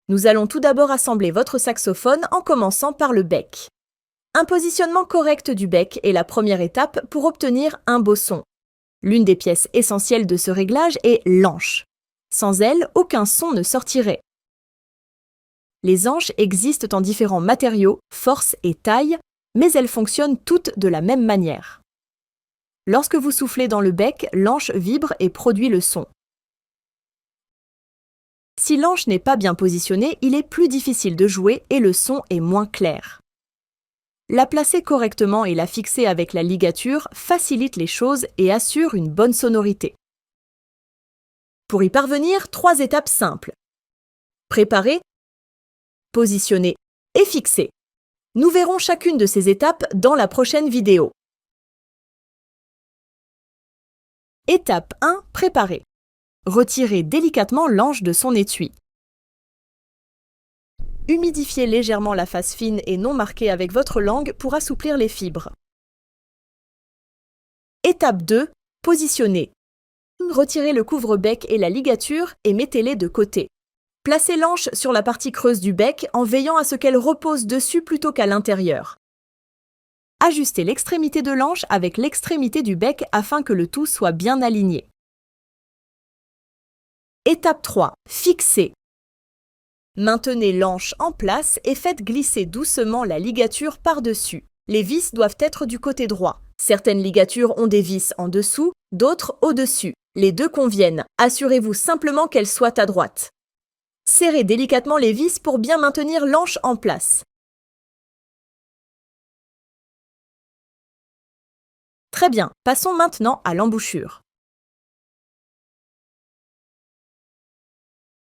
Nous allons tout d'abord assembler votre saxophone en commençant par le bec. Un positionnement correct du bec est la première étape pour obtenir un beau son. L'une des pièces essentielles de ce réglage est l'anche. Sans elle, aucun son ne sortirait. Les anches existent en différents matériaux, forces et tailles, mais elles fonctionnent toutes de la même manière. Lorsque vous soufflez dans le bec, l'anche vibre et produit le son. Si l'anche n'est pas bien positionnée, il est plus difficile de jouer et le son est moins clair. La placer correctement et la fixer avec la ligature facilite les choses et assure une bonne sonorité. Pour y parvenir, 3 étapes simples. Préparer, positionner et fixer. Nous verrons chacune de ces étapes dans la prochaine vidéo. Étape 1. Préparer. Retirez délicatement l'anche de son étui. Humidifiez légèrement la face fine et non marquée avec votre langue pour assouplir les fibres. Étape 2. Positionner. Retirez le couvre-bec et la ligature et mettez-les de côté. Placez l'anche sur la partie creuse du bec en veillant à ce qu'elle repose dessus plutôt qu'à l'intérieur. Ajustez l'extrémité de l'anche avec l'extrémité du bec afin que le tout soit bien aligné. Étape 3. Fixer. Maintenez l'anche en place et faites glisser doucement la ligature par-dessus. Les vis doivent être du côté droit. Certaines ligatures ont des vis en dessous, d'autres au-dessus. Les deux conviennent. Assurez-vous simplement qu'elles soient à droite. Serrez délicatement les vis pour bien maintenir l'anche en place. Très bien, passons maintenant à l'embouchure.